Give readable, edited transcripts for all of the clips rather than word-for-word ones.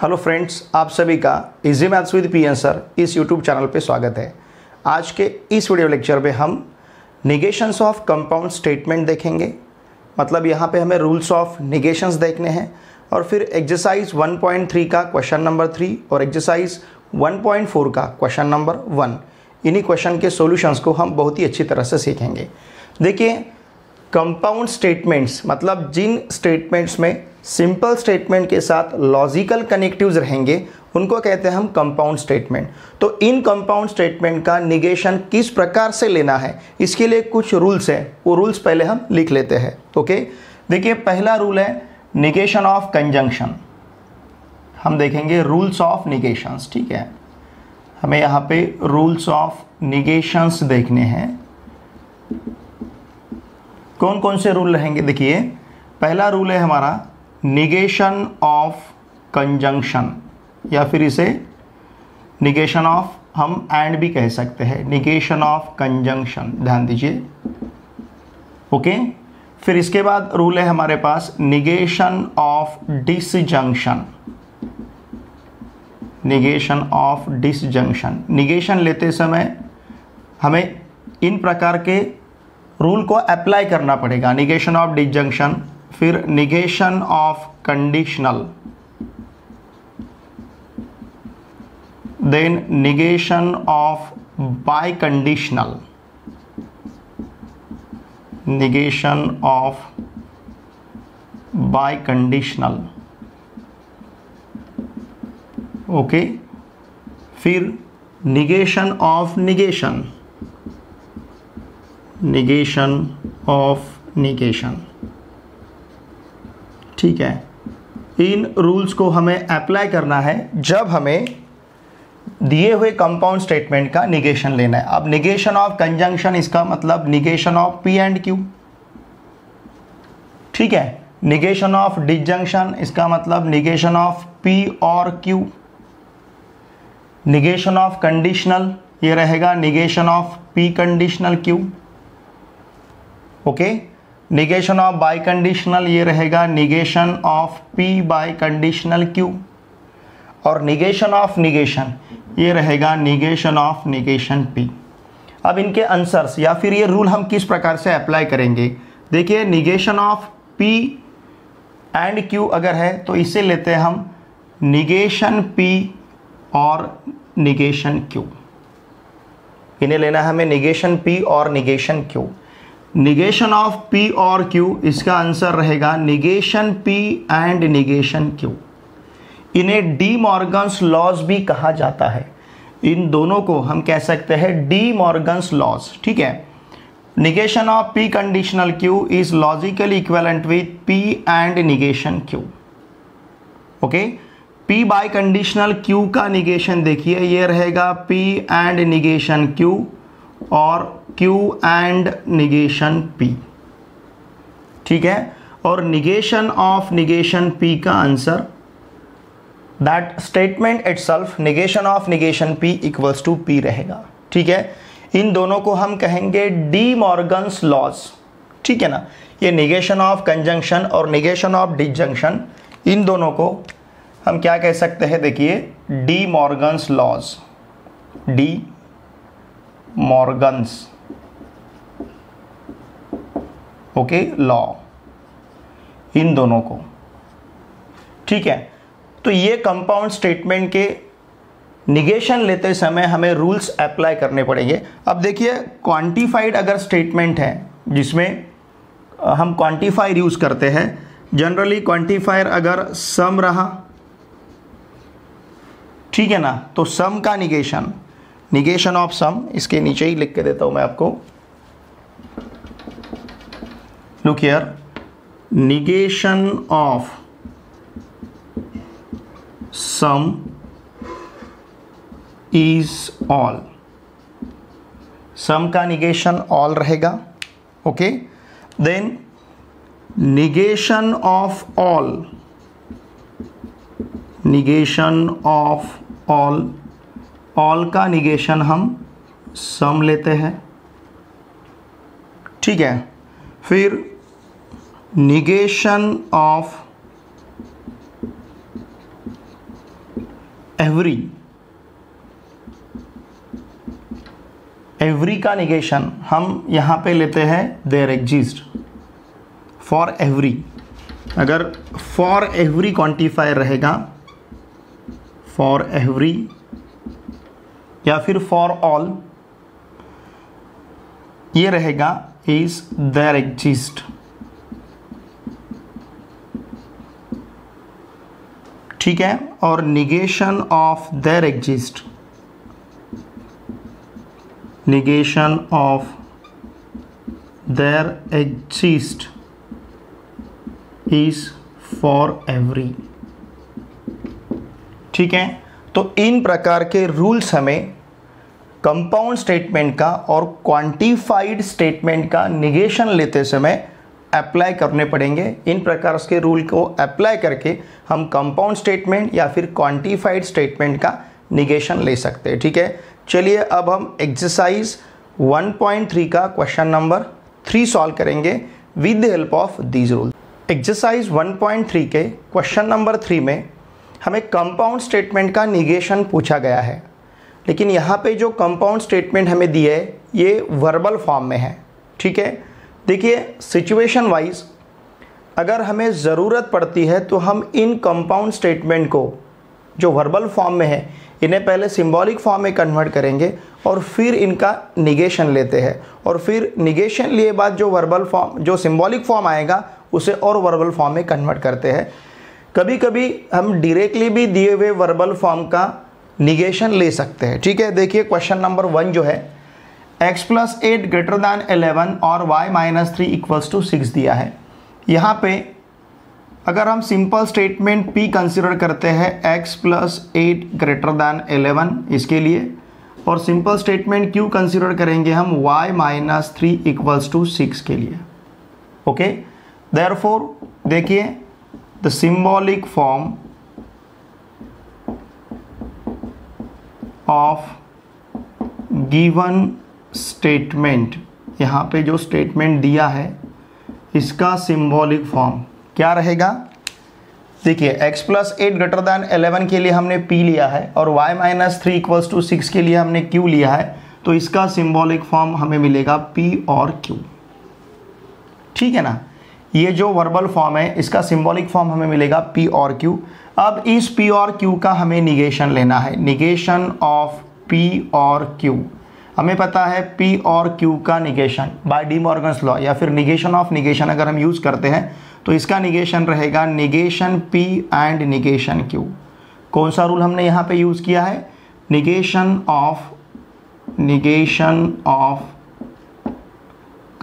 Hello friends, आप सभी का easy maths with PN sir इस यूट्यूब चैनल पे स्वागत है। आज के इस वीडियो लेक्चर में हम निगेशंस ऑफ कंपाउंड स्टेटमेंट देखेंगे। मतलब यहाँ पे हमें रूल्स ऑफ निगेशंस देखने हैं और फिर एक्सरसाइज 1.3 का क्वेश्चन नंबर 3 और एक्सरसाइज 1.4 का क्वेश्चन नंबर 1, इन्हीं क्वेश्चन के सॉल्यूशंस को हम बहुत ही अच्छी तरह से सीखेंगे। देखिए, कंपाउंड स्टेटमेंट्स मतलब जिन स्टेटमेंट्स में सिंपल स्टेटमेंट के साथ लॉजिकल कनेक्टिव्स रहेंगे उनको कहते हैं हम कंपाउंड स्टेटमेंट। तो इन कंपाउंड स्टेटमेंट का निगेशन किस प्रकार से लेना है, इसके लिए कुछ रूल्स हैं, वो रूल्स पहले हम लिख लेते हैं। ओके, देखिए पहला रूल है निगेशन ऑफ कंजंक्शन। हम देखेंगे रूल्स ऑफ निगेशंस। ठीक है, हमें यहाँ पे रूल्स ऑफ निगेशंस देखने हैं। कौन कौन से रूल रहेंगे? देखिए, पहला रूल है हमारा निगेशन ऑफ कंजंक्शन, या फिर इसे निगेशन ऑफ हम एंड भी कह सकते हैं, निगेशन ऑफ कंजंक्शन, ध्यान दीजिए। ओके, फिर इसके बाद रूल है हमारे पास negation of disjunction. Negation of disjunction, negation लेते समय हमें इन प्रकार के रूल को अप्लाई करना पड़ेगा। निगेशन ऑफ डिसजंक्शन, फिर negation of conditional, then negation of biconditional, negation of biconditional. Okay, फिर negation of negation, negation of negation. ठीक है, इन रूल्स को हमें अप्लाई करना है जब हमें दिए हुए कंपाउंड स्टेटमेंट का निगेशन लेना है। अब निगेशन ऑफ कंजंक्शन, इसका मतलब negation of P and Q. ठीक है, निगेशन ऑफ डिसजंक्शन, इसका मतलब निगेशन ऑफ पी और क्यू। निगेशन ऑफ कंडीशनल, ये रहेगा negation of P conditional Q. Okay, negation of bye conditional, ये रहेगा negation of P biconditional Q. और निगेशन ऑफ निगेशन, ये रहेगा निगेशन ऑफ निगेशन पी। अब इनके आंसर्स या फिर ये रूल हम किस प्रकार से अप्लाई करेंगे? देखिए, negation of P and Q अगर है तो इसे लेते हैं हम निगेशन पी और निगेशन क्यू। इन्हें लेना है हमें निगेशन पी और negation Q. Negation of P और क्यू, इसका आंसर रहेगा negation P and negation Q. इन्हें डी मॉर्गन्स लॉज भी कहा जाता है। इन दोनों को हम कह सकते हैं डी मॉर्गन्स लॉज। ठीक है, negation of P conditional Q is logically equivalent with P and negation Q. Okay, P biconditional Q का निगेशन देखिए, ये रहेगा पी एंड निगेशन क्यू और Q एंड निगेशन P। ठीक है, और निगेशन ऑफ निगेशन P का answer that statement itself negation of negation P equals to P रहेगा। ठीक है, इन दोनों को हम कहेंगे डी मॉर्गन्स लॉज। ठीक है ना, ये निगेशन ऑफ कंजंक्शन और निगेशन ऑफ डिसजंक्शन, इन दोनों को हम क्या कह सकते हैं? देखिए, De Morgan's laws, De Morgan's okay law, इन दोनों को। ठीक है, तो ये कंपाउंड स्टेटमेंट के निगेशन लेते समय हमें रूल्स अप्लाई करने पड़ेंगे। अब देखिए, क्वांटिफाइड अगर स्टेटमेंट है जिसमें हम क्वांटिफायर यूज करते हैं, जनरली क्वांटिफायर अगर सम रहा, ठीक है ना, तो सम का निगेशन, निगेशन ऑफ सम, इसके नीचे ही लिख के देता हूं मैं आपको। Look here, negation of sum is all. sum का negation all रहेगा। Okay, then negation of all, negation of all, all का negation हम sum लेते हैं। ठीक है, फिर negation of एवरी, एवरी का निगेशन हम यहाँ पे लेते हैं देयर एग्जिस्ट, फॉर एवरी। अगर फॉर एवरी क्वांटिफायर रहेगा, फॉर एवरी या फिर फॉर ऑल, ये रहेगा इज देयर एग्जिस्ट। ठीक है, और negation of their exist, negation of their exist is for every. ठीक है, तो इन प्रकार के रूल्स हमें कंपाउंड स्टेटमेंट का और क्वांटिफाइड स्टेटमेंट का निगेशन लेते समय अप्लाई करने पड़ेंगे। इन प्रकार के रूल को अप्लाई करके हम कंपाउंड स्टेटमेंट या फिर क्वांटिफाइड स्टेटमेंट का निगेशन ले सकते हैं। ठीक है, चलिए अब हम एक्सरसाइज 1.3 का क्वेश्चन नंबर 3 सॉल्व करेंगे with the help of these rule. Exercise 1.3 के क्वेश्चन नंबर 3 में हमें कंपाउंड स्टेटमेंट का निगेशन पूछा गया है, लेकिन यहाँ पे जो कंपाउंड स्टेटमेंट हमें दिए है ये वर्बल फॉर्म में है। ठीक है, देखिए सिचुएशन वाइज अगर हमें ज़रूरत पड़ती है तो हम इन कंपाउंड स्टेटमेंट को जो वर्बल फॉर्म में है इन्हें पहले सिंबॉलिक फॉर्म में कन्वर्ट करेंगे और फिर इनका निगेशन लेते हैं, और फिर निगेशन लिए बाद जो वर्बल फॉर्म, जो सिंबॉलिक फॉर्म आएगा उसे और वर्बल फॉर्म में कन्वर्ट करते हैं। कभी कभी हम डायरेक्टली भी दिए हुए वर्बल फॉर्म का निगेशन ले सकते हैं। ठीक है, देखिए क्वेश्चन नंबर 1 जो है x + 8 > 11 और y - 3 = 6 दिया है। यहाँ पे अगर हम सिंपल स्टेटमेंट P कंसिडर करते हैं x + 8 > 11 इसके लिए, और सिंपल स्टेटमेंट Q कंसिडर करेंगे हम y - 3 = 6 के लिए। ओके, देयरफॉर देखिए the symbolic form of given statement, यहाँ पे जो स्टेटमेंट दिया है इसका सिंबॉलिक फॉर्म क्या रहेगा। देखिए x + 8 > 11 के लिए हमने P लिया है और y - 3 = 6 के लिए हमने Q लिया है, तो इसका सिंबॉलिक फॉर्म हमें मिलेगा P और Q। ठीक है ना, ये जो वर्बल फॉर्म है इसका सिंबॉलिक फॉर्म हमें मिलेगा P और Q। अब इस P और Q का हमें निगेशन लेना है, निगेशन ऑफ P और Q। हमें पता है P और Q का negation by De Morgan's law या फिर निगेशन ऑफ निगेशन अगर हम यूज़ करते हैं तो इसका निगेशन रहेगा negation P and negation Q। कौन सा रूल हमने यहाँ पे यूज़ किया है, निगेशन ऑफ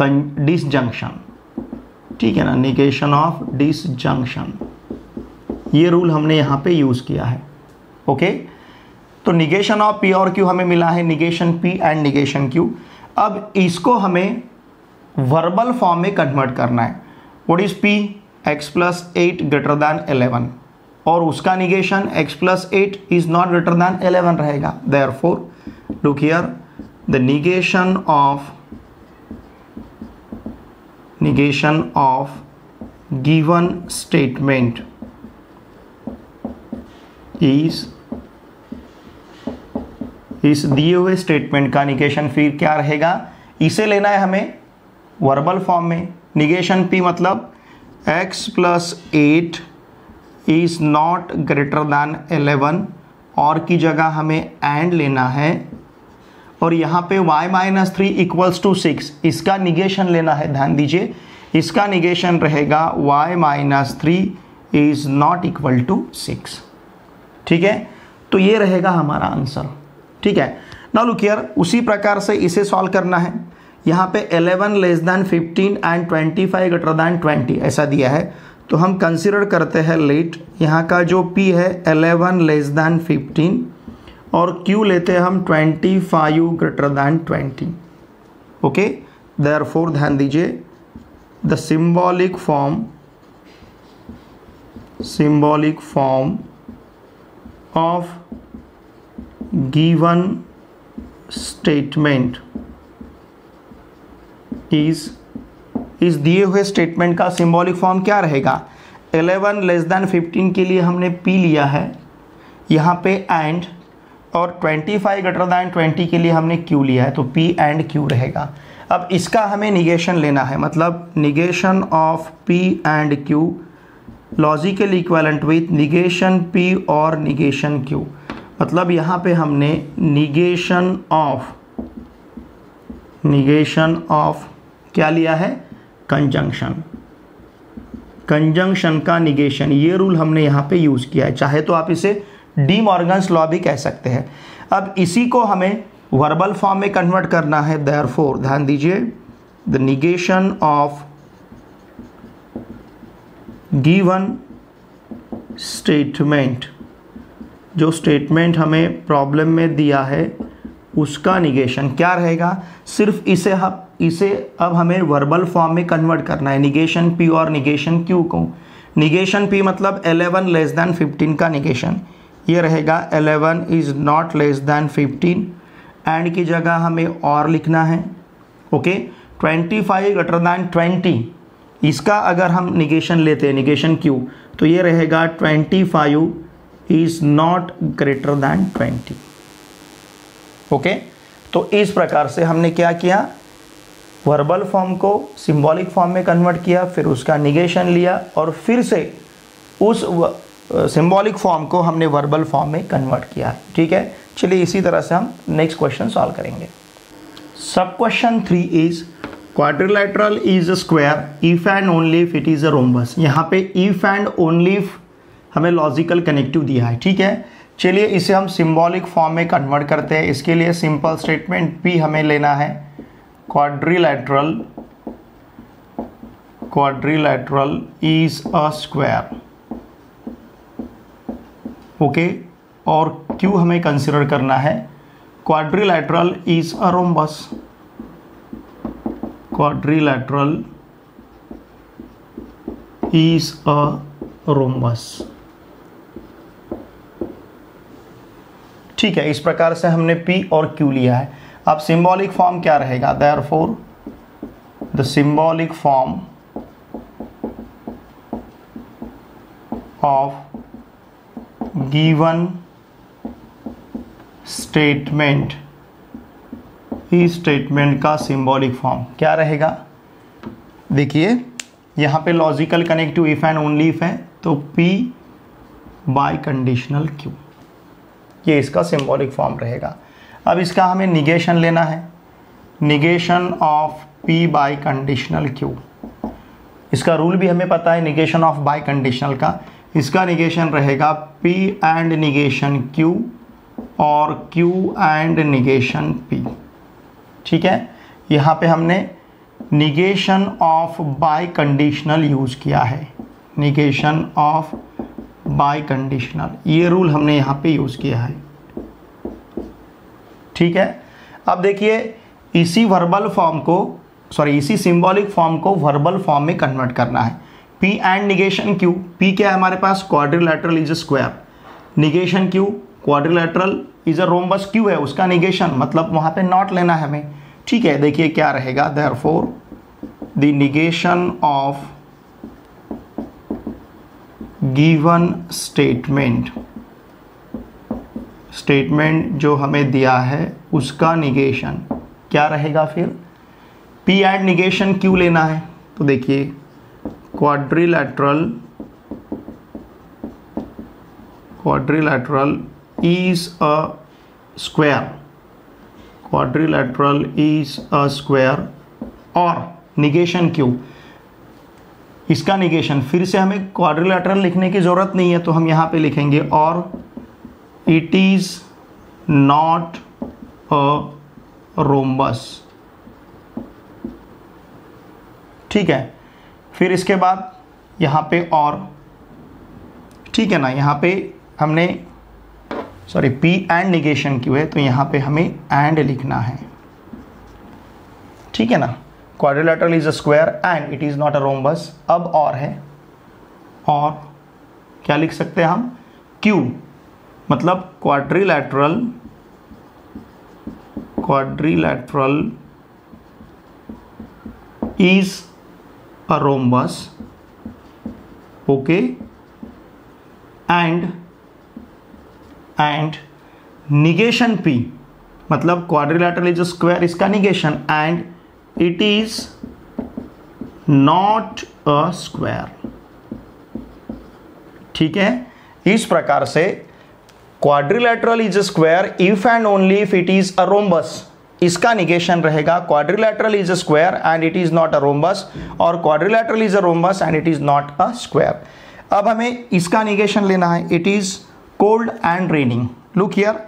डिसजंक्शन। ठीक है ना, निगेशन ऑफ डिसजंक्शन, ये रूल हमने यहाँ पे यूज़ किया है। ओके, तो निगेशन ऑफ P और Q हमें मिला है, negation P and negation Q। अब इसको हमें वर्बल फॉर्म में कन्वर्ट करना है। व्हाट इज P, x + 8 > 11, और उसका negation x + 8 is not greater than 11 रहेगा। Therefore look here, the negation of given statement इस दिए हुए स्टेटमेंट का निगेशन फिर क्या रहेगा, इसे लेना है हमें वर्बल फॉर्म में। निगेशन P मतलब x + 8 is not greater than 11, और की जगह हमें एंड लेना है, और यहाँ पे y - 3 = 6 इसका निगेशन लेना है। ध्यान दीजिए, इसका निगेशन रहेगा y - 3 is not equal to 6। ठीक है, तो ये रहेगा हमारा आंसर। ठीक है, नाउ लुक हियर, उसी प्रकार से इसे सॉल्व करना है। यहाँ पे 11 < 15 एंड 25 > 20 ऐसा दिया है, तो हम कंसिडर करते हैं लेट, यहाँ का जो P है 11 < 15 और Q लेते हैं हम 25 > 20। ओके, देयरफॉर ध्यान दीजिए, the symbolic form of given statement इस दिए हुए स्टेटमेंट का सिंबॉलिक फॉर्म क्या रहेगा। 11 < 15 के लिए हमने P लिया है, यहाँ पे एंड, और 25 ग्रेटर दैन 20 के लिए हमने क्यू लिया है, तो पी एंड क्यू रहेगा। अब इसका हमें निगेशन लेना है, मतलब negation of P and Q logical equivalent with negation P और निगेशन क्यू। मतलब यहाँ पे हमने निगेशन ऑफ क्या लिया है, कंजंक्शन, कंजंक्शन का निगेशन, ये रूल हमने यहाँ पे यूज़ किया है। चाहे तो आप इसे डी मॉर्गन्स लॉ भी कह सकते हैं। अब इसी को हमें वर्बल फॉर्म में कन्वर्ट करना है। देयरफॉर ध्यान दीजिए, the negation of given statement, जो स्टेटमेंट हमें प्रॉब्लम में दिया है उसका निगेशन क्या रहेगा। सिर्फ इसे अब हमें वर्बल फॉर्म में कन्वर्ट करना है, निगेशन पी और निगेशन क्यू को। निगेशन पी मतलब 11 लेस दैन 15 का निगेशन, ये रहेगा 11 is not less than 15, and की जगह हमें और लिखना है। ओके, 25 ग्रेटर दैन 20, इसका अगर हम निगेशन लेते हैं, निगेशन क्यू, तो ये रहेगा 25 is not greater than 20। Okay, तो इस प्रकार से हमने क्या किया, वर्बल फॉर्म को सिंबॉलिक फॉर्म में कन्वर्ट किया, फिर उसका निगेशन लिया और फिर से उस सिंबॉलिक फॉर्म को हमने वर्बल फॉर्म में कन्वर्ट किया। ठीक है, चलिए इसी तरह से हम नेक्स्ट क्वेश्चन सॉल्व करेंगे। सब question 3 is quadrilateral is a square if and only if it is a rhombus. यहाँ पे इफ एंड ओनली इफ हमें लॉजिकल कनेक्टिव दिया है। ठीक है, चलिए इसे हम सिंबॉलिक फॉर्म में कन्वर्ट करते हैं। इसके लिए सिंपल स्टेटमेंट पी हमें लेना है, quadrilateral is a square. Okay, और क्यू हमें कंसिडर करना है, quadrilateral is a rhombus, quadrilateral is a rhombus. ठीक है, इस प्रकार से हमने P और Q लिया है। अब सिंबॉलिक फॉर्म क्या रहेगा, therefore the symbolic form of given statement, इस स्टेटमेंट का सिंबॉलिक फॉर्म क्या रहेगा। देखिए यहाँ पे logical connective if and only if है, तो P बाय कंडीशनल Q, ये इसका सिंबॉलिक फॉर्म रहेगा। अब इसका हमें निगेशन लेना है, negation of P bye conditional Q। इसका रूल भी हमें पता है निगेशन ऑफ बाय कंडीशनल का। इसका निगेशन रहेगा P एंड निगेशन Q और Q एंड निगेशन P। ठीक है, यहाँ पे हमने negation of bye conditional use किया है, निगेशन ऑफ बाय कंडीशनल, ये रूल हमने यहाँ पे यूज़ किया है। ठीक है, अब देखिए इसी वर्बल फॉर्म को, इसी सिंबॉलिक फॉर्म को वर्बल फॉर्म में कन्वर्ट करना है। P and negation Q, P क्या है हमारे पास, quadrilateral is a square, negation Q quadrilateral is a rhombus, Q है उसका निगेशन, मतलब वहाँ पे नॉट लेना है हमें। ठीक है, देखिए क्या रहेगा, therefore the negation of given statement जो हमें दिया है उसका निगेशन क्या रहेगा। फिर P एंड निगेशन Q लेना है, तो देखिए quadrilateral is a square, quadrilateral is a square, और निगेशन Q, इसका निगेशन, फिर से हमें क्वाड्रिलेटरल लिखने की ज़रूरत नहीं है, तो हम यहाँ पे लिखेंगे और it is not a rhombus. ठीक है, फिर इसके बाद यहाँ पे और, ठीक है ना, यहाँ पे हमने P एंड निगेशन Q है, तो यहाँ पे हमें एंड लिखना है। ठीक है ना, quadrilateral is a square and it is not a rhombus. अब और है, और क्या लिख सकते हैं हम, Q मतलब quadrilateral is a rhombus, okay, and and negation P, मतलब क्वाड्रिलेटरल इज स्क्वायर, इसका negation, and it is not a square. ठीक है, इस प्रकार से quadrilateral is square if and only if it is a rhombus, इसका negation रहेगा quadrilateral is a square and it is not a rhombus, और quadrilateral is a rhombus and it is not a square. अब हमें इसका negation लेना है, it is cold and raining. Look here,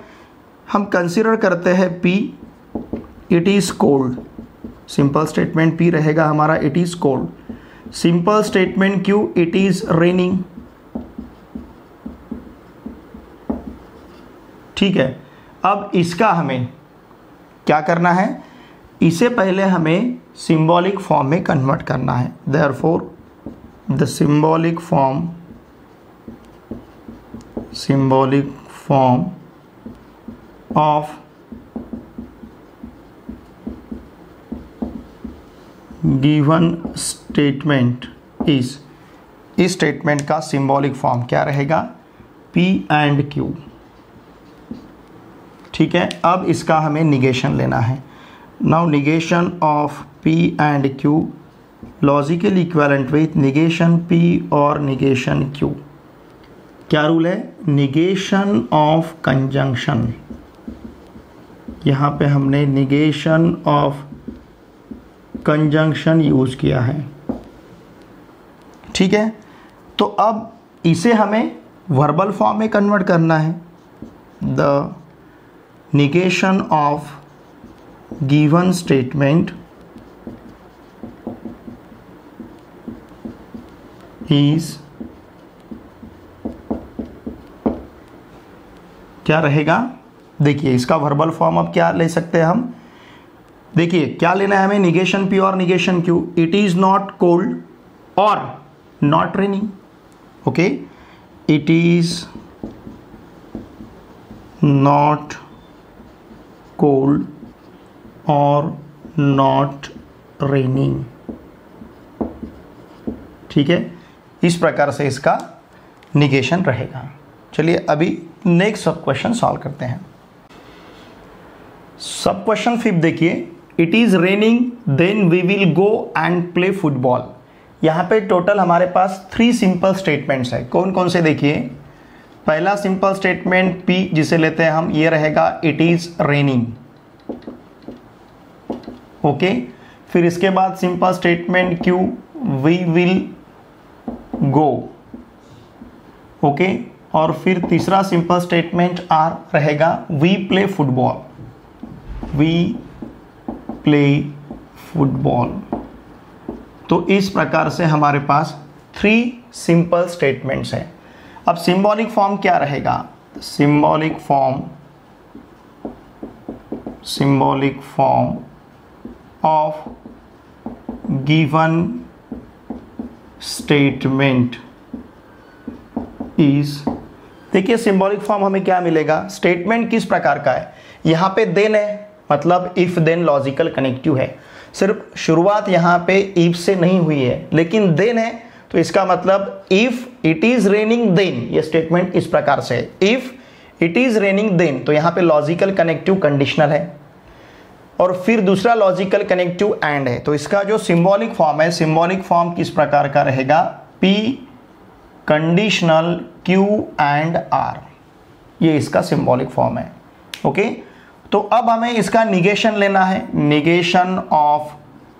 हम consider करते हैं P, it is cold, simple statement P रहेगा हमारा, it is cold. Simple statement Q, it is raining. ठीक है, अब इसका हमें क्या करना है, इसे पहले हमें सिंबॉलिक फॉर्म में कन्वर्ट करना है। Therefore the symbolic form of given statement is, इस स्टेटमेंट का सिंबॉलिक फॉर्म क्या रहेगा, P एंड Q। ठीक है, अब इसका हमें निगेशन लेना है। Now negation of P and Q, logical equivalent with negation P और निगेशन Q। क्या रूल है, निगेशन ऑफ कंजंक्शन, यहाँ पे हमने निगेशन ऑफ कंजंक्शन यूज किया है। ठीक है, तो अब इसे हमें वर्बल फॉर्म में कन्वर्ट करना है। The negation of given statement is, क्या रहेगा, देखिए इसका वर्बल फॉर्म अब क्या ले सकते हैं हम, देखिए क्या लेना है हमें, निगेशन P और negation Q, it is not cold और not raining. Okay, it is not cold और नॉट रेनिंग। ठीक है, इस प्रकार से इसका निगेशन रहेगा। चलिए अभी नेक्स्ट सब क्वेश्चन सॉल्व करते हैं। सब क्वेश्चन 5 देखिए, it is raining then we will go and play football. यहाँ पे टोटल हमारे पास 3 सिंपल स्टेटमेंट्स है। कौन कौन से देखिए, पहला सिंपल स्टेटमेंट P जिसे लेते हैं हम, ये रहेगा इट इज रेनिंग। ओके, फिर इसके बाद simple statement Q, we will go. Okay, और फिर तीसरा सिंपल स्टेटमेंट R रहेगा we play football, we play football. तो इस प्रकार से हमारे पास 3 सिंपल स्टेटमेंट्स हैं। अब सिंबॉलिक फॉर्म क्या रहेगा, symbolic form of given statement is, देखिए सिंबॉलिक फॉर्म हमें क्या मिलेगा, स्टेटमेंट किस प्रकार का है, यहाँ पे देन है, मतलब इफ देन लॉजिकल कनेक्टिव है। सिर्फ शुरुआत यहाँ पे इफ से नहीं हुई है, लेकिन देन है, तो इसका मतलब if it is raining then, ये स्टेटमेंट इस प्रकार से, if it is raining then, तो यहाँ पे लॉजिकल कनेक्टिव कंडीशनल है, और फिर दूसरा लॉजिकल कनेक्टिव एंड है। तो इसका जो सिंबॉलिक फॉर्म है, सिंबॉलिक फॉर्म किस प्रकार का रहेगा, P conditional Q and R, ये इसका सिंबॉलिक फॉर्म है। ओके, तो अब हमें इसका निगेशन लेना है, negation of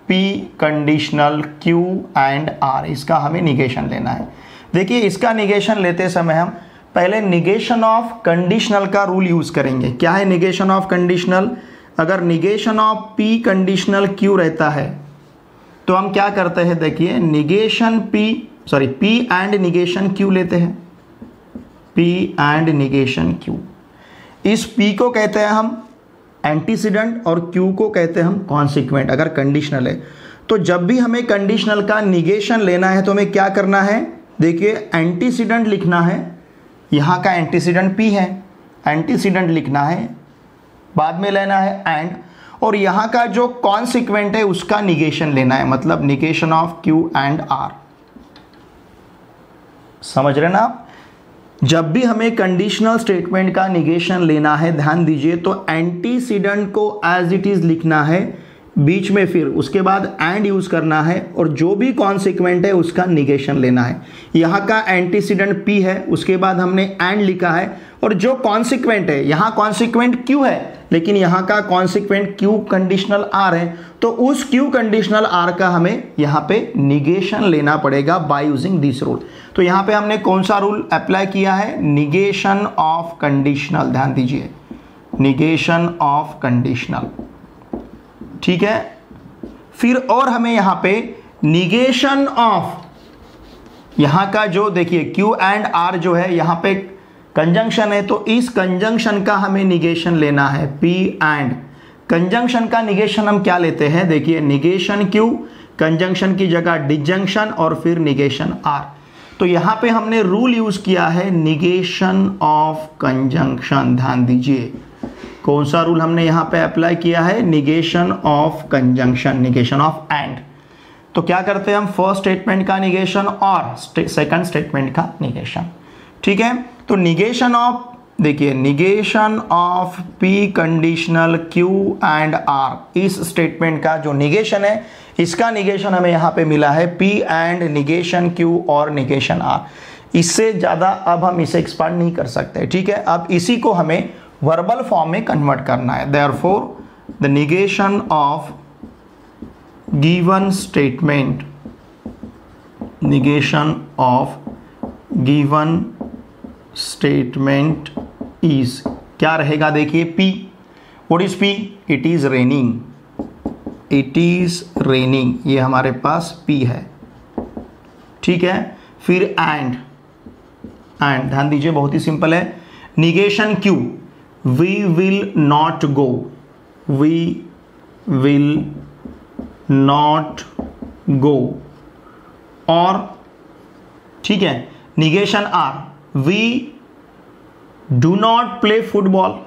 P conditional Q and R, इसका हमें निगेशन लेना है। देखिए इसका निगेशन लेते समय हम पहले निगेशन ऑफ कंडीशनल का रूल यूज करेंगे। क्या है निगेशन ऑफ कंडीशनल, अगर negation of P conditional Q रहता है तो हम क्या करते हैं, देखिए negation P and negation Q लेते हैं, P एंड निगेशन Q। इस P को कहते हैं हम एंटीसीडेंट और Q को कहते हैं हम कॉन्सिक्वेंट, अगर कंडीशनल है। तो जब भी हमें कंडीशनल का निगेशन लेना है तो हमें क्या करना है, देखिए एंटीसीडेंट लिखना है, यहाँ का एंटीसीडेंट P है, एंटीसीडेंट लिखना है, बाद में लेना है एंड, और यहाँ का जो कॉन्सिक्वेंट है उसका निगेशन लेना है, मतलब negation of Q and R। समझ रहे ना आप, जब भी हमें कंडीशनल स्टेटमेंट का निगेशन लेना है, ध्यान दीजिए, तो एंटीसीडेंट को एज इट इज लिखना है बीच में, फिर उसके बाद एंड यूज करना है और जो भी कॉन्सिक्वेंट है उसका निगेशन लेना है। यहाँ का एंटीसीडेंट P है, उसके बाद हमने एंड लिखा है, और जो कॉन्सिक्वेंट है, यहाँ कॉन्सिक्वेंट Q है लेकिन यहाँ का कॉन्सिक्वेंट Q कंडीशनल R है, तो उस Q कंडीशनल R का हमें यहाँ पे निगेशन लेना पड़ेगा बाय यूजिंग दिस रूल। तो यहाँ पे हमने कौन सा रूल अप्लाई किया है? Negation of conditional. ध्यान दीजिए, निगेशन ऑफ कंडीशनल, ठीक है। फिर और हमें यहाँ पे निगेशन ऑफ, यहाँ का जो देखिए Q एंड R जो है यहाँ पे कंजंक्शन है, तो इस कंजंक्शन का हमें निगेशन लेना है, P एंड। कंजंक्शन का निगेशन हम क्या लेते हैं? देखिए, निगेशन Q, कंजंक्शन की जगह डिजंक्शन और फिर निगेशन R। तो यहाँ पे हमने रूल यूज किया है निगेशन ऑफ कंजंक्शन। ध्यान दीजिए, कौन सा रूल हमने यहाँ पे अप्लाई किया है? Negation of conjunction, negation of and. तो क्या करते हैं हम? फर्स्ट स्टेटमेंट का निगेशन और सेकंड स्टेटमेंट का निगेशन, ठीक है। तो निगेशन ऑफ, देखिए, negation of P conditional Q and R, इस स्टेटमेंट का जो निगेशन है, इसका निगेशन हमें यहाँ पे मिला है P एंड निगेशन Q और निगेशन R। इससे ज़्यादा अब हम इसे एक्सपांड नहीं कर सकते, ठीक है। अब इसी को हमें वर्बल फॉर्म में कन्वर्ट करना है। Therefore the negation of given statement, negation of given statement is, क्या रहेगा? देखिए, P, what is P? It is raining, it is raining, ये हमारे पास P है, ठीक है। फिर एंड, एंड ध्यान दीजिए बहुत ही सिंपल है। Negation Q, we will not go, we will not go, और ठीक है, negation R, we do not play football,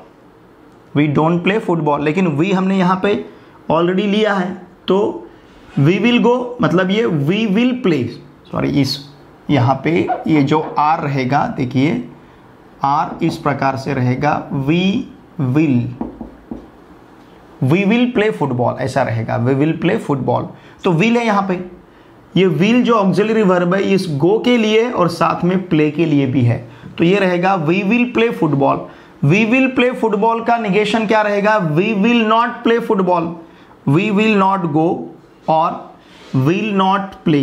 we don't play football, लेकिन वी हमने यहाँ पे ऑलरेडी लिया है, तो वी विल गो मतलब ये वी विल प्ले, सॉरी, इस यहाँ पे ये जो R रहेगा, देखिए R इस प्रकार से रहेगा, वी विल प्ले फुटबॉल, ऐसा रहेगा, वी विल प्ले फुटबॉल। तो विल है यहाँ पे, ये विल जो ऑक्सिलरी वर्ब है इस गो के लिए और साथ में प्ले के लिए भी है, तो ये रहेगा we will play football. We will play football का निगेशन क्या रहेगा? We will not play football, we will not go और will not play,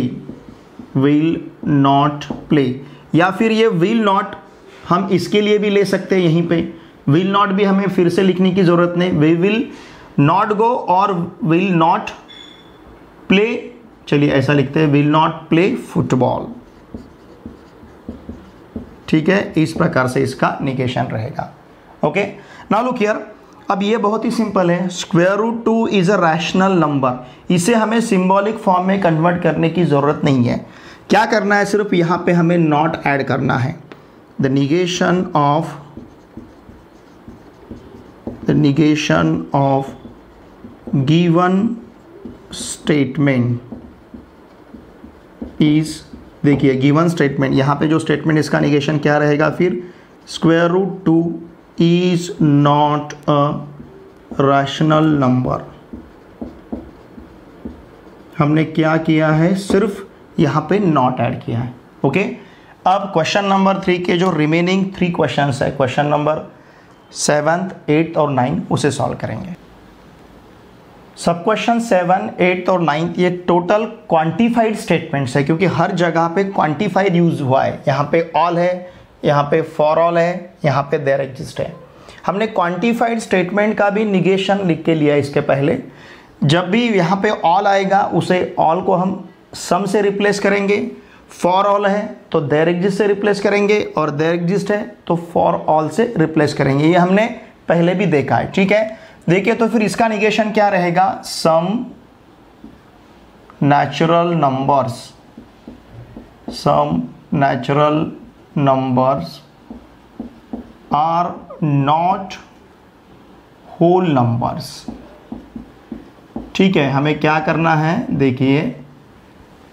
will not play. या फिर ये विल नॉट हम इसके लिए भी ले सकते हैं, यहीं पे विल नॉट भी हमें फिर से लिखने की जरूरत नहीं, वी विल नॉट गो और विल नॉट प्ले, चलिए ऐसा लिखते हैं, विल नॉट प्ले फुटबॉल, ठीक है। इस प्रकार से इसका निगेशन रहेगा। ओके, नाउ लुक हियर, अब ये बहुत ही सिंपल है। Square root 2 is a rational number, इसे हमें सिंबॉलिक फॉर्म में कन्वर्ट करने की जरूरत नहीं है। क्या करना है? सिर्फ यहाँ पे हमें नॉट ऐड करना है। The negation of given statement is, देखिए गिवन स्टेटमेंट, यहाँ पे जो स्टेटमेंट इसका निगेशन क्या रहेगा? फिर square root 2 is not a rational number. हमने क्या किया है? सिर्फ यहाँ पे नॉट ऐड किया है। ओके, अब क्वेश्चन नंबर 3 के जो रिमेनिंग 3 क्वेश्चंस है, क्वेश्चन नंबर 7, 8 और 9, उसे सॉल्व करेंगे। सब क्वेश्चन 7, 8 और 9 ये टोटल क्वांटिफाइड स्टेटमेंट्स है, क्योंकि हर जगह पे क्वांटिफाइड यूज हुआ है। यहाँ पे ऑल है, यहाँ पे फॉर ऑल है, यहाँ पे देयर एग्जिस्ट है। हमने क्वांटिफाइड स्टेटमेंट का भी निगेशन लिख के लिया इसके पहले। जब भी यहाँ पे ऑल आएगा उसे ऑल को हम सम से रिप्लेस करेंगे, फॉर ऑल है तो देयर एग्जिस्ट से रिप्लेस करेंगे, और देयर एग्जिस्ट है तो फॉर ऑल से रिप्लेस करेंगे। ये हमने पहले भी देखा है, ठीक है। देखिए तो फिर इसका निगेशन क्या रहेगा? Some natural numbers are not whole numbers. ठीक है, हमें क्या करना है? देखिए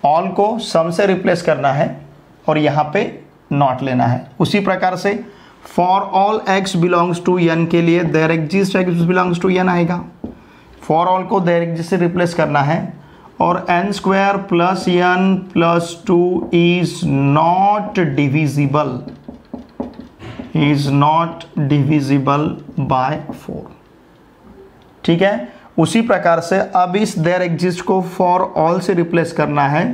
ऑल को सम से रिप्लेस करना है और यहाँ पे नॉट लेना है। उसी प्रकार से for all x belongs to n के लिए there exist x belongs to n आएगा। फॉर ऑल को देयर एग्जिस्ट से रिप्लेस करना है और n square plus n plus 2 is not divisible by 4। ठीक है, उसी प्रकार से अब इस देयर एग्जिस्ट को फॉर ऑल से रिप्लेस करना है।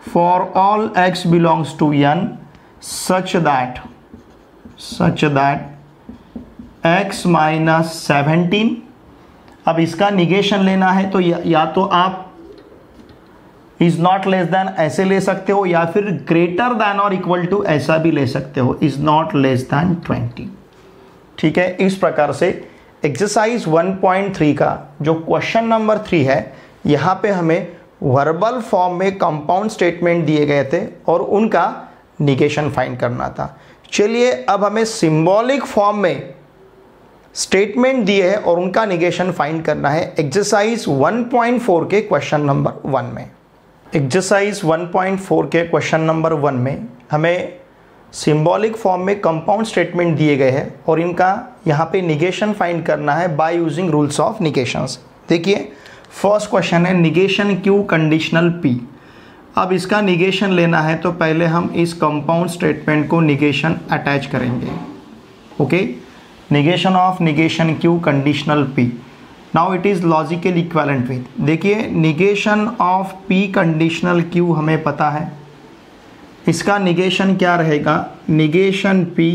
For all x belongs to n such that x minus 17। अब इसका निगेशन लेना है तो या तो आप इज नॉट लेस देन ऐसे ले सकते हो या फिर ग्रेटर देन और इक्वल टू ऐसा भी ले सकते हो, इज नॉट लेस देन 20। ठीक है, इस प्रकार से एक्सरसाइज 1.3 का जो क्वेश्चन नंबर 3 है, यहाँ पे हमें वर्बल फॉर्म में कंपाउंड स्टेटमेंट दिए गए थे और उनका निगेशन फाइंड करना था। चलिए अब हमें सिंबॉलिक फॉर्म में स्टेटमेंट दिए हैं और उनका निगेशन फाइंड करना है एक्सरसाइज 1.4 के क्वेश्चन नंबर 1 में। एक्सरसाइज 1.4 के क्वेश्चन नंबर 1 में हमें सिंबॉलिक फॉर्म में कंपाउंड स्टेटमेंट दिए गए हैं और इनका यहाँ पे निगेशन फाइंड करना है by using rules of negations. देखिए फर्स्ट क्वेश्चन है निगेशन क्यू कंडीशनल पी। अब इसका निगेशन लेना है तो पहले हम इस कंपाउंड स्टेटमेंट को निगेशन अटैच करेंगे। Okay, negation of negation Q conditional P. Now it is logical equivalent with, देखिए negation of P conditional Q हमें पता है, इसका निगेशन क्या रहेगा, निगेशन पी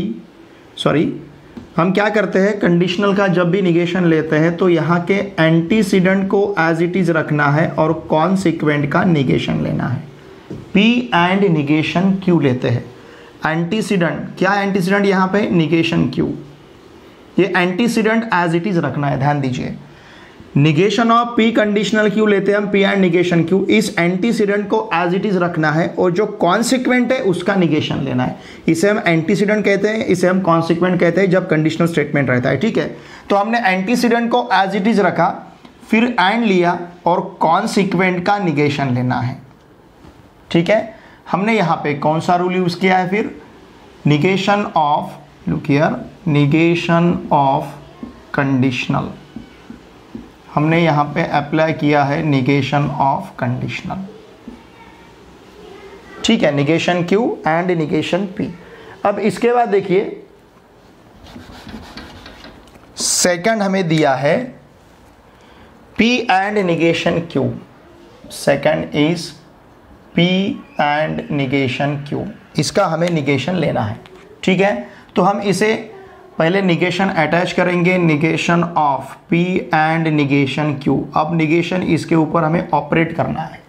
हम क्या करते हैं कंडीशनल का जब भी निगेशन लेते हैं तो यहाँ के एंटीसीडेंट को एज इट इज़ रखना है और कॉन्सिक्वेंट का निगेशन लेना है। पी एंड निगेशन क्यू लेते हैं। एंटीसीडेंट क्या, एंटीसीडेंट यहाँ पे निगेशन क्यू, ये एंटीसीडेंट एज इट इज़ रखना है, ध्यान दीजिए। Negation of P conditional Q लेते हैं हम, पी एंड निगेशन क्यू, इस एंटीसीडेंट को एज इट इज रखना है और जो कॉन्सिक्वेंट है उसका निगेशन लेना है। इसे हम एंटीसीडेंट कहते हैं, इसे हम कॉन्सिक्वेंट कहते हैं जब कंडीशनल स्टेटमेंट रहता है। ठीक है, तो हमने एंटीसीडेंट को एज इट इज रखा, फिर एंड लिया और कॉन्सिक्वेंट का निगेशन लेना है। ठीक है, हमने यहाँ पे कौन सा रूल यूज किया है, फिर negation of, look here, negation of conditional, हमने यहाँ पे अप्लाई किया है निगेशन ऑफ कंडीशनल। ठीक है, negation Q and negation P. अब इसके बाद देखिए सेकंड हमें दिया है P and negation Q. Second is P and negation Q, इसका हमें निगेशन लेना है। ठीक है, तो हम इसे पहले निगेशन अटैच करेंगे, negation of P and negation Q. अब निगेशन इसके ऊपर हमें ऑपरेट करना है।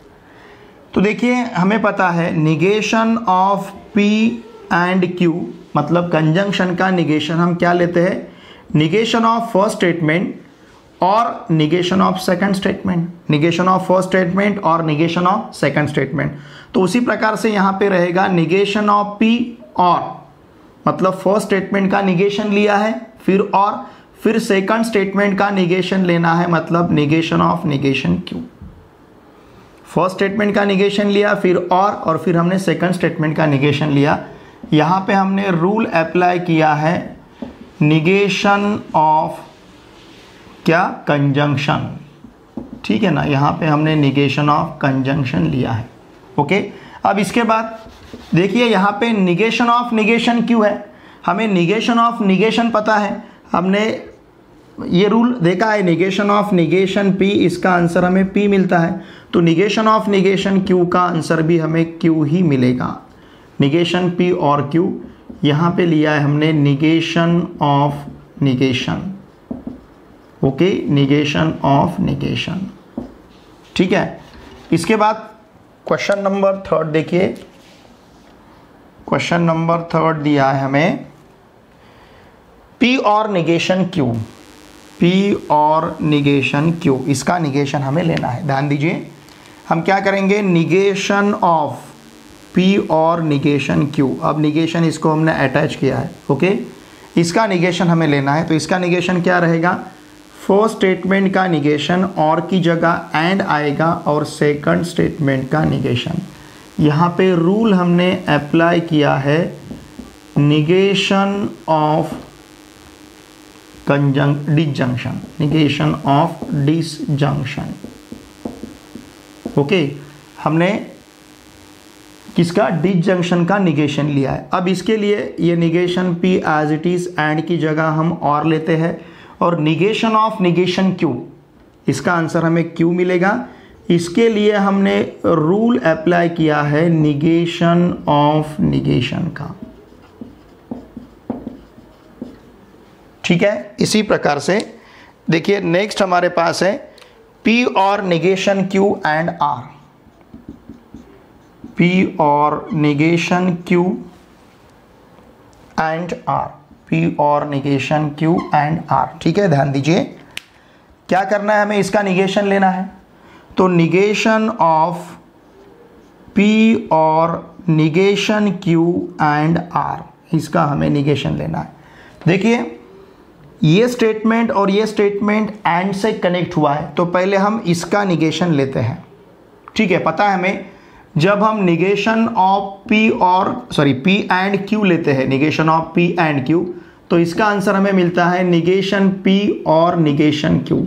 तो देखिए हमें पता है negation of P and Q मतलब कंजंक्शन का निगेशन हम क्या लेते हैं, निगेशन ऑफ फर्स्ट स्टेटमेंट और negation of second statement, negation of first statement और निगेशन ऑफ सेकंड स्टेटमेंट। तो उसी प्रकार से यहाँ पे रहेगा निगेशन ऑफ पी और मतलब फर्स्ट स्टेटमेंट का निगेशन लिया है, फिर सेकंड स्टेटमेंट का निगेशन लेना है, मतलब negation of negation Q. First statement का निगेशन लिया फिर और फिर हमने सेकंड स्टेटमेंट का निगेशन लिया। यहाँ पे हमने रूल अप्लाई किया है निगेशन ऑफ क्या, कंजंक्शन। ठीक है ना, यहाँ पे हमने निगेशन ऑफ कंजंक्शन लिया है। ओके, अब इसके बाद देखिए यहाँ पे निगेशन ऑफ निगेशन क्यू है, हमें निगेशन ऑफ निगेशन पता है, हमने ये रूल देखा है निगेशन ऑफ निगेशन पी, इसका आंसर हमें पी मिलता है। तो निगेशन ऑफ निगेशन क्यू का आंसर भी हमें क्यू ही मिलेगा। निगेशन पी और क्यू यहाँ पे लिया है हमने negation of negation. Okay, negation of negation. ठीक है, इसके बाद क्वेश्चन नंबर 3 देखिए, क्वेश्चन नंबर 3 दिया है हमें P और निगेशन Q, P और निगेशन Q, इसका निगेशन हमें लेना है। ध्यान दीजिए हम क्या करेंगे, निगेशन ऑफ P और निगेशन Q। अब निगेशन इसको हमने अटैच किया है। ओके, इसका निगेशन हमें लेना है। तो इसका निगेशन क्या रहेगा, फर्स्ट स्टेटमेंट का निगेशन और की जगह एंड आएगा और सेकंड स्टेटमेंट का निगेशन। यहाँ पे रूल हमने अप्लाई किया है negation of disjunction, negation of disjunction। Okay, हमने किसका? डिसजंक्शन का निगेशन लिया है। अब इसके लिए ये negation P as it is and की जगह हम और लेते हैं, और निगेशन ऑफ निगेशन Q, इसका आंसर हमें Q मिलेगा। इसके लिए हमने रूल अप्लाई किया है निगेशन ऑफ निगेशन का। ठीक है, इसी प्रकार से देखिए नेक्स्ट हमारे पास है P और negation Q and R। P और negation Q and R, P और निगेशन Q एंड R। ठीक है, ध्यान दीजिए क्या करना है, हमें इसका निगेशन लेना है। तो निगेशन ऑफ P और निगेशन Q एंड R, इसका हमें निगेशन लेना है। देखिए ये स्टेटमेंट और ये स्टेटमेंट एंड से कनेक्ट हुआ है, तो पहले हम इसका निगेशन लेते हैं। ठीक है, पता है हमें जब हम negation of P and Q लेते हैं, negation of P and Q, तो इसका आंसर हमें मिलता है निगेशन P और निगेशन Q।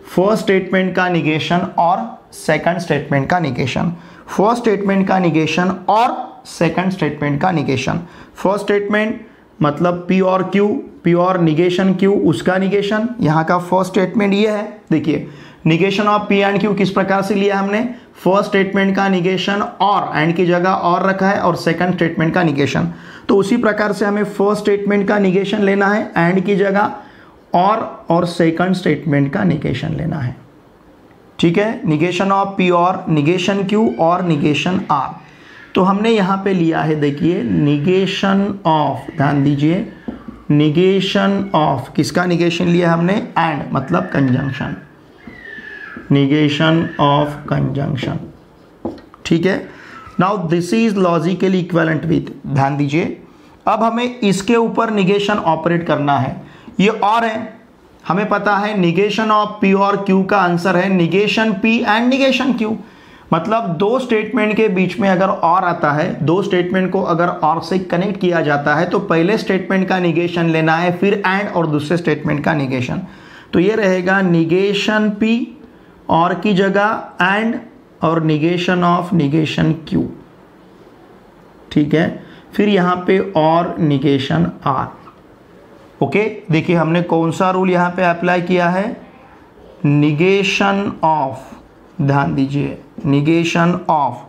फर्स्ट स्टेटमेंट का निगेशन और सेकंड स्टेटमेंट का निगेशन, फर्स्ट स्टेटमेंट का निगेशन और सेकंड स्टेटमेंट का निगेशन। फर्स्ट स्टेटमेंट मतलब P और Q, P और निगेशन Q, उसका निगेशन। यहाँ का फर्स्ट स्टेटमेंट ये है। देखिए negation of P and Q किस प्रकार से लिया हमने, फर्स्ट स्टेटमेंट का निगेशन और एंड की जगह और रखा है, और सेकंड स्टेटमेंट का निगेशन। तो उसी प्रकार से हमें फर्स्ट स्टेटमेंट का निगेशन लेना है एंड की जगह, और सेकंड स्टेटमेंट का निगेशन लेना है। ठीक है, निगेशन ऑफ P और निगेशन Q और निगेशन R। तो हमने यहाँ पे लिया है, देखिए निगेशन ऑफ, ध्यान दीजिए निगेशन ऑफ, किसका निगेशन लिया हमने, एंड मतलब कंजंक्शन, निगेशन ऑफ कंजंक्शन। ठीक है, now this is logically equivalent with, ध्यान दीजिए अब हमें इसके ऊपर निगेशन ऑपरेट करना है। ये और है, हमें पता है निगेशन ऑफ P और Q का आंसर है negation P and negation Q। मतलब दो स्टेटमेंट के बीच में अगर और आता है, दो स्टेटमेंट को अगर और से कनेक्ट किया जाता है, तो पहले स्टेटमेंट का निगेशन लेना है, फिर एंड और दूसरे स्टेटमेंट का निगेशन। तो ये रहेगा निगेशन P और की जगह एंड, और निगेशन ऑफ निगेशन Q। ठीक है, फिर यहाँ पे और निगेशन R। ओके, देखिए हमने कौन सा रूल यहाँ पे अप्लाई किया है, निगेशन ऑफ, ध्यान दीजिए निगेशन ऑफ,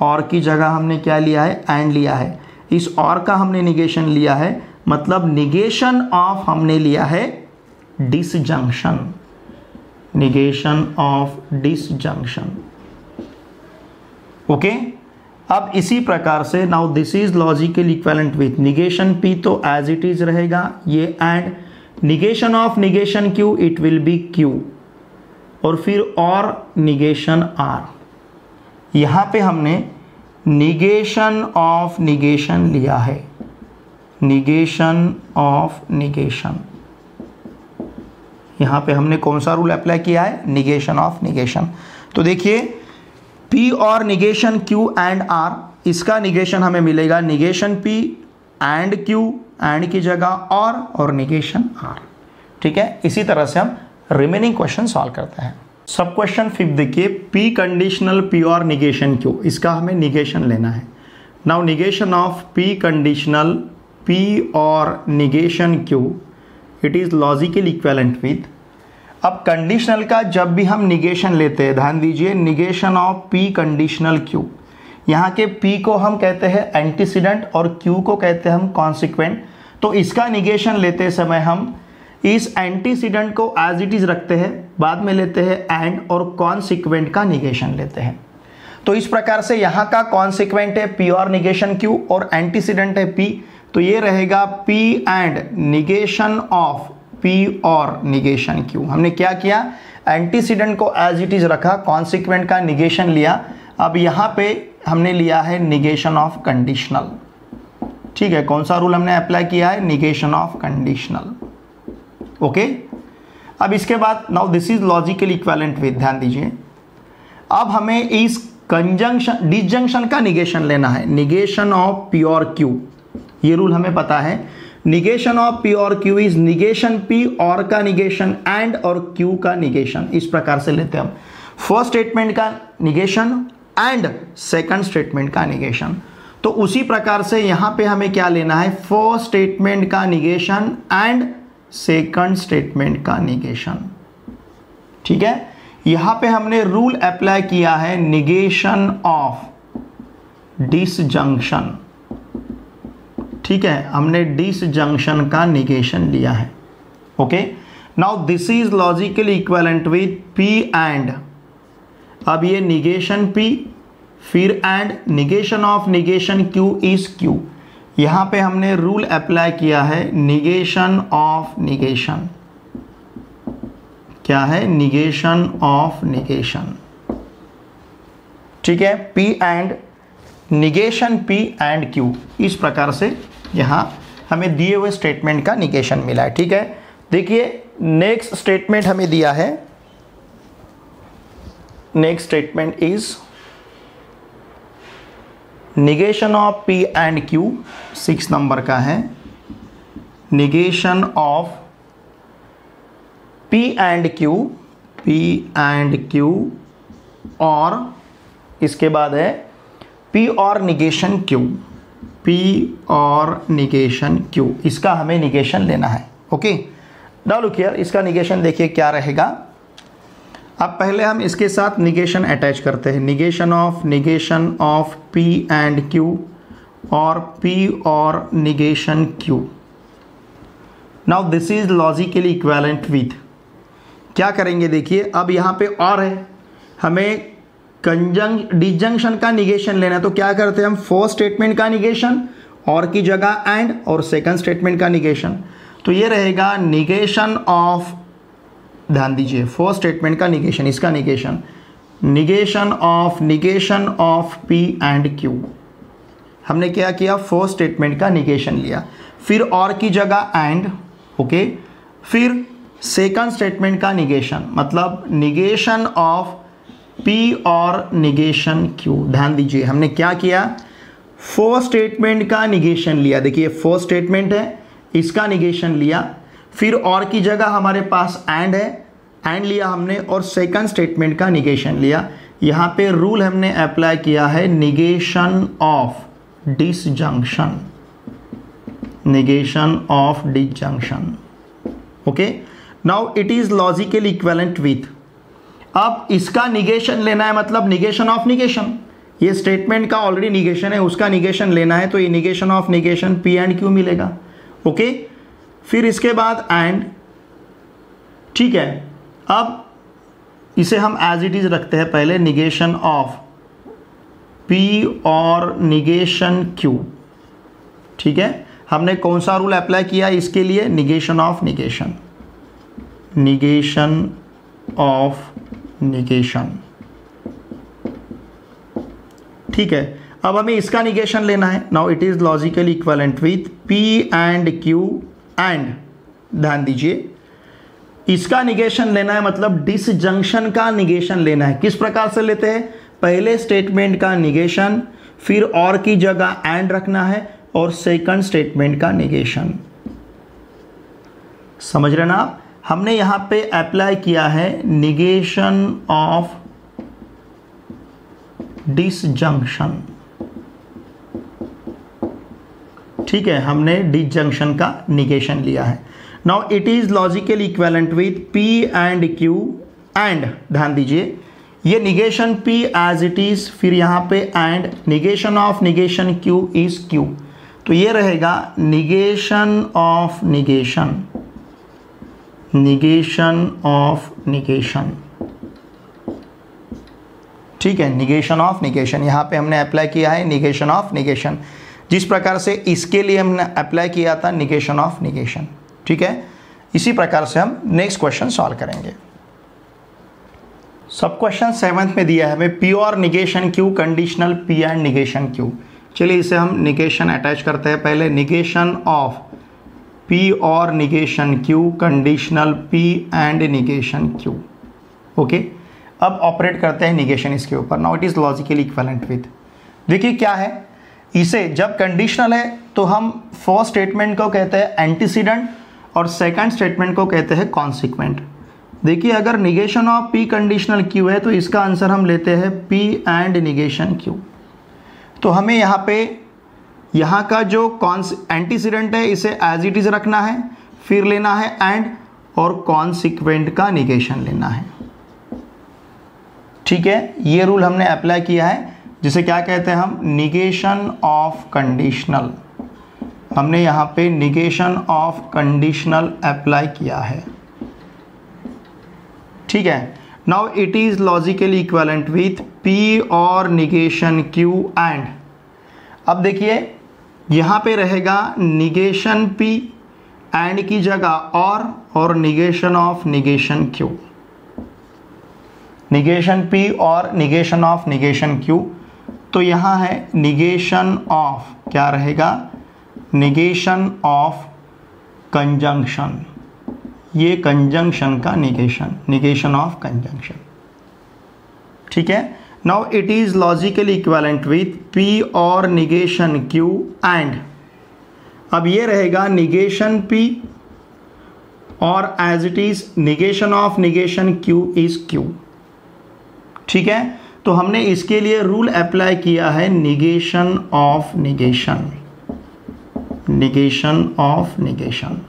और की जगह हमने क्या लिया है, एंड लिया है। इस और का हमने निगेशन लिया है, मतलब निगेशन ऑफ हमने लिया है disjunction, negation of disjunction. Okay, अब इसी प्रकार से now this is logically equivalent with negation P तो एज इट इज रहेगा ये, and negation of negation Q it will B Q, और फिर और निगेशन R। यहाँ पे हमने निगेशन ऑफ निगेशन लिया है, निगेशन ऑफ निगेशन। यहाँ पे हमने कौन सा रूल अप्लाई किया है, निगेशन ऑफ निगेशन। तो देखिए P और निगेशन Q एंड R, इसका निगेशन हमें मिलेगा negation P and Q, and की जगह और निगेशन R। ठीक है, इसी तरह से हम रिमेनिंग क्वेश्चन सॉल्व करते हैं। सब क्वेश्चन 5 देखिए, P कंडीशनल P और निगेशन Q, इसका हमें निगेशन लेना है। Now negation of P conditional P और negation Q it is logically equivalent with. अब कंडीशनल का जब भी हम निगेशन लेते हैं, ध्यान दीजिए negation of P conditional Q, यहाँ के P को हम कहते हैं एंटीसीडेंट और Q को कहते हैं हम कॉन्सिक्वेंट। तो इसका निगेशन लेते समय हम इस एंटीसीडेंट को एज इट इज रखते हैं, बाद में लेते हैं एंड, और कॉन्सिक्वेंट का निगेशन लेते हैं। तो इस प्रकार से यहाँ का कॉन्सिक्वेंट है P और निगेशन Q, और एंटीसीडेंट है P, तो ये रहेगा P and negation of P और निगेशन Q। हमने क्या किया, एंटीसीडेंट को एज इट इज रखा, कॉन्सिक्वेंट का निगेशन लिया। अब यहाँ पे हमने लिया है निगेशन ऑफ कंडीशनल। ठीक है, कौन सा रूल हमने अप्लाई किया है, निगेशन ऑफ कंडीशनल। ओके, अब इसके बाद now this is logically equivalent with, ध्यान दीजिए अब हमें इस कंजंक्शन डिसजंक्शन का निगेशन लेना है, निगेशन ऑफ P और Q। ये रूल हमें पता है। निगेशन ऑफ पी और क्यू इज निगेशन पी और का निगेशन एंड और क्यू का निगेशन। इस प्रकार से लेते हैं हम, फर्स्ट स्टेटमेंट का निगेशन एंड सेकंड स्टेटमेंट का निगेशन। तो उसी प्रकार से यहां पे हमें क्या लेना है, फर्स्ट स्टेटमेंट का निगेशन एंड सेकंड स्टेटमेंट का निगेशन। ठीक है, यहां पे हमने रूल अप्लाई किया है निगेशन ऑफ डिसजंक्शन। ठीक है, हमने डिसजंक्शन का निगेशन लिया है। Okay, now this is logically equivalent with P and, अब ये निगेशन पी फिर and negation of negation Q is Q. यहां पे हमने रूल अप्लाई किया है निगेशन ऑफ निगेशन। क्या है, निगेशन ऑफ निगेशन। ठीक है, P and negation P and Q, इस प्रकार से यहां हमें दिए हुए स्टेटमेंट का निगेशन मिला है। ठीक है, देखिए नेक्स्ट स्टेटमेंट हमें दिया है, next statement is negation of P and Q, 6 number का है। Negation of P and Q और इसके बाद है पी और निगेशन क्यू, पी और निगेशन क्यू, इसका हमें निगेशन लेना है। ओके, नाउ लुक हियर, इसका निगेशन देखिए क्या रहेगा। अब पहले हम इसके साथ निगेशन अटैच करते हैं, negation of P and Q और पी और negation Q. Now this is logically equivalent with, क्या करेंगे देखिए, अब यहाँ पे और है, हमें डिसजंक्शन का निगेशन लेना है। तो क्या करते हैं हम, फर्स्ट स्टेटमेंट का निगेशन और की जगह एंड और सेकंड स्टेटमेंट का निगेशन। तो ये रहेगा निगेशन ऑफ, ध्यान दीजिए, फर्स्ट स्टेटमेंट का निगेशन, इसका negation, negation of P and Q. हमने क्या किया, फर्स्ट स्टेटमेंट का निगेशन लिया, फिर और की जगह एंड। ओके, फिर सेकंड स्टेटमेंट का निगेशन, मतलब निगेशन ऑफ पी और निगेशन क्यू। ध्यान दीजिए, हमने क्या किया, फर्स्ट स्टेटमेंट का निगेशन लिया, देखिए फर्स्ट स्टेटमेंट है, इसका निगेशन लिया, फिर और की जगह हमारे पास एंड है, एंड लिया हमने, और सेकंड स्टेटमेंट का निगेशन लिया। यहाँ पे रूल हमने अप्लाई किया है negation of disjunction, negation of disjunction. Okay, now it is logically equivalent with, अब इसका निगेशन लेना है, मतलब निगेशन ऑफ निगेशन, ये स्टेटमेंट का ऑलरेडी निगेशन है, उसका निगेशन लेना है, तो ये negation of negation P and Q मिलेगा। ओके, फिर इसके बाद एंड। ठीक है, अब इसे हम एज इट इज रखते हैं, पहले निगेशन ऑफ पी और निगेशन क्यू। ठीक है, हमने कौन सा रूल अप्लाई किया इसके लिए, negation of negation, negation of negation. ठीक है, अब हमें इसका निगेशन लेना है। Now it is logically equivalent with P and Q and, ध्यान दीजिए, इसका निगेशन लेना है, मतलब डिसजंक्शन का निगेशन लेना है। किस प्रकार से लेते हैं, पहले स्टेटमेंट का निगेशन, फिर और की जगह एंड रखना है, और सेकंड स्टेटमेंट का निगेशन। समझ रहे ना आप, हमने यहां पे अप्लाई किया है निगेशन ऑफ डिसजंक्शन। ठीक है, हमने डिसजंक्शन का निगेशन लिया है। Now it is logically equivalent with P and Q and, ध्यान दीजिए, ये negation P as it is, फिर यहां पे and, negation of negation Q is Q. तो ये रहेगा negation of negation, negation of negation. ठीक है, निगेशन ऑफ निगेशन, यहां पे हमने अप्लाई किया है निगेशन ऑफ निगेशन, जिस प्रकार से इसके लिए हमने अप्लाई किया था निगेशन ऑफ निगेशन। ठीक है, इसी प्रकार से हम नेक्स्ट क्वेश्चन सॉल्व करेंगे। सब क्वेश्चन 7th में दिया है हमें pure negation Q, conditional P and negation Q. चलिए इसे हम निगेशन अटैच करते हैं, पहले निगेशन ऑफ पी और negation Q, conditional P and negation Q. Okay, अब ऑपरेट करते हैं निगेशन इसके ऊपर। Now it is logically equivalent with, देखिए क्या है, इसे जब कंडीशनल है तो हम फर्स्ट स्टेटमेंट को कहते हैं एंटीसीडेंट और सेकंड स्टेटमेंट को कहते हैं कॉन्सिक्वेंट। देखिए अगर negation of P conditional Q है तो इसका आंसर हम लेते हैं पी एंड निगेशन क्यू। तो हमें यहाँ पे यहाँ का जो एंटीसीडेंट है इसे एज इट इज रखना है, फिर लेना है एंड, और कॉन्सिक्वेंट का निगेशन लेना है। ठीक है, ये रूल हमने अप्लाई किया है, जिसे क्या कहते हैं हम, निगेशन ऑफ कंडीशनल। हमने यहाँ पे निगेशन ऑफ कंडीशनल अप्लाई किया है। ठीक है, now it is logically equivalent with P और निगेशन क्यू एंड, अब देखिए यहाँ पे रहेगा निगेशन पी एंड की जगह और negation of negation Q, negation P और निगेशन ऑफ निगेशन क्यू। तो यहाँ है निगेशन ऑफ, क्या रहेगा, निगेशन ऑफ कंजंक्शन, ये कंजंक्शन का निगेशन, निगेशन ऑफ कंजंक्शन। ठीक है, now it is logically equivalent with P और निगेशन क्यू एंड, अब ये रहेगा निगेशन पी और as it is negation of negation Q is Q. ठीक है, तो हमने इसके लिए रूल अप्लाई किया है negation of negation, negation of negation.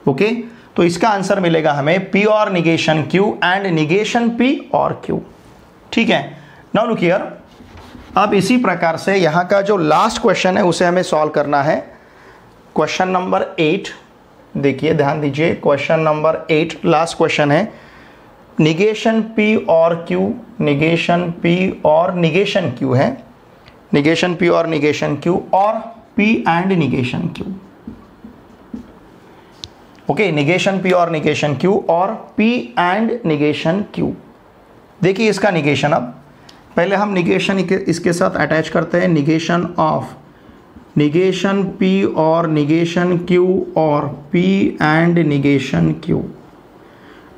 Okay, तो इसका आंसर मिलेगा हमें पी और negation Q and negation P और क्यू। ठीक है, नाउ लुक हियर, अब इसी प्रकार से यहाँ का जो लास्ट क्वेश्चन है उसे हमें सॉल्व करना है। क्वेश्चन नंबर 8, देखिए ध्यान दीजिए, क्वेश्चन नंबर 8 लास्ट क्वेश्चन है, निगेशन पी और क्यू, निगेशन पी और निगेशन क्यू है, निगेशन पी और निगेशन क्यू और P and negation Q. Okay, negation P और निगेशन क्यू और पी एंड निगेशन क्यू। देखिए इसका निगेशन, अब पहले हम निगेशन इसके साथ अटैच करते हैं, निगेशन ऑफ निगेशन पी और निगेशन क्यू और P and negation Q.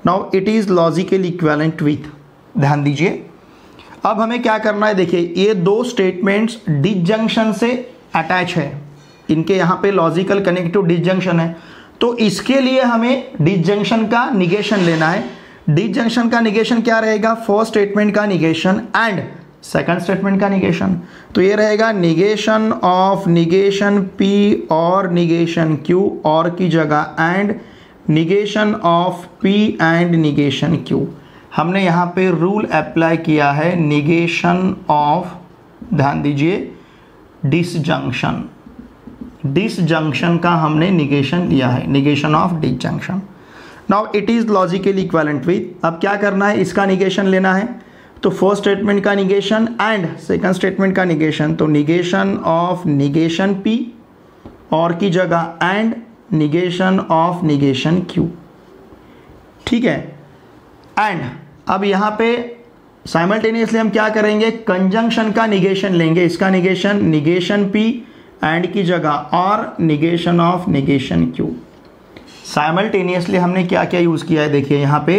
Now it is logically equivalent with, ध्यान दीजिए अब हमें क्या करना है, देखिए ये दो स्टेटमेंट्स डिसजंक्शन से अटैच है, इनके यहाँ पे लॉजिकल कनेक्टिव डिसजंक्शन है, तो इसके लिए हमें डिसजंक्शन का निगेशन लेना है। डिसजंक्शन का निगेशन क्या रहेगा, फर्स्ट स्टेटमेंट का निगेशन एंड सेकंड स्टेटमेंट का निगेशन। तो ये रहेगा निगेशन ऑफ निगेशन पी और निगेशन क्यू और की जगह and negation of P and negation Q. हमने यहाँ पे रूल अप्लाई किया है निगेशन ऑफ, ध्यान दीजिए, डिसजंक्शन, डिसजंक्शन का हमने निगेशन लिया है, negation of disjunction. Now it is logically equivalent with, अब क्या करना है, इसका निगेशन लेना है, तो फर्स्ट स्टेटमेंट का निगेशन एंड सेकंड स्टेटमेंट का निगेशन, तो निगेशन ऑफ निगेशन पी और की जगह and negation of negation Q. ठीक है, एंड अब यहाँ पे साइमल्टेनियसली हम क्या करेंगे, कंजंक्शन का निगेशन लेंगे, इसका निगेशन निगेशन पी एंड की जगह और negation of negation Q. Simultaneously हमने क्या क्या यूज़ किया है, देखिए यहाँ पे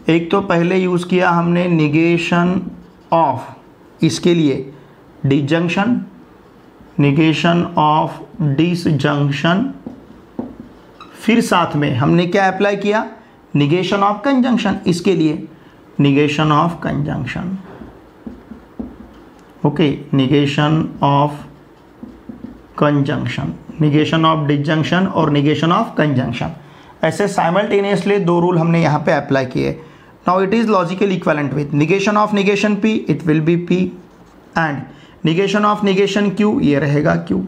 एक तो पहले यूज़ किया हमने निगेशन ऑफ, इसके लिए डिसजंक्शन, निगेशन ऑफ डिसजंक्शन, फिर साथ में हमने क्या अप्लाई किया, निगेशन ऑफ कंजंक्शन, इसके लिए negation of conjunction. Okay, negation of conjunction, negation of disjunction और निगेशन ऑफ कंजंक्शन, ऐसे साइमल्टेनियसली दो रूल हमने यहाँ पे अप्लाई किए। Now it is logically equivalent with negation of negation P, it will be P and negation of negation Q, ये रहेगा Q.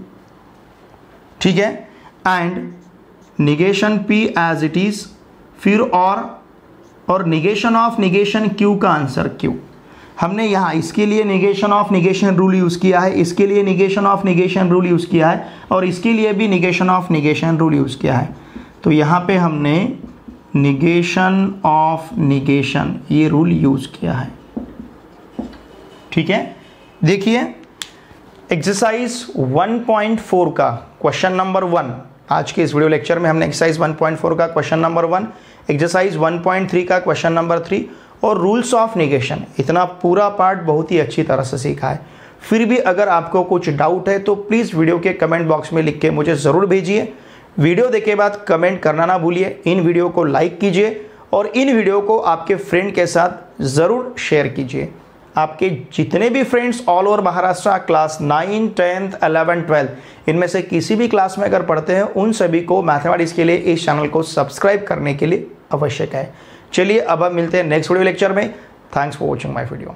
ठीक है, and negation P as it is, फिर और निगेशन ऑफ निगेशन क्यू का answer Q. हमने यहाँ इसके लिए negation of negation rule use किया है, इसके लिए negation of negation rule use किया है और इसके लिए भी negation of negation rule use किया है। तो यहाँ पे हमने निगेशन ऑफ निगेशन ये रूल यूज़ किया है। ठीक है, देखिए एक्सरसाइज 1.4 का क्वेश्चन नंबर 1, आज के इस वीडियो लेक्चर में हमने एक्सरसाइज 1.4 का क्वेश्चन नंबर 1, एक्सरसाइज 1.3 का क्वेश्चन नंबर 3 और रूल्स ऑफ निगेशन, इतना पूरा पार्ट बहुत ही अच्छी तरह से सीखा है। फिर भी अगर आपको कुछ डाउट है तो प्लीज़ वीडियो के कमेंट बॉक्स में लिख के मुझे ज़रूर भेजिए। वीडियो देखे बाद कमेंट करना ना भूलिए। इन वीडियो को लाइक कीजिए और इन वीडियो को आपके फ्रेंड के साथ ज़रूर शेयर कीजिए। आपके जितने भी friends all over Maharashtra class 9, 10, 11, 12 इनमें से किसी भी क्लास में अगर पढ़ते हैं उन सभी को मैथमेटिक्स के लिए इस चैनल को सब्सक्राइब करने के लिए आवश्यक है। चलिए अब हम मिलते हैं नेक्स्ट वीडियो लेक्चर में। Thanks for watching my video.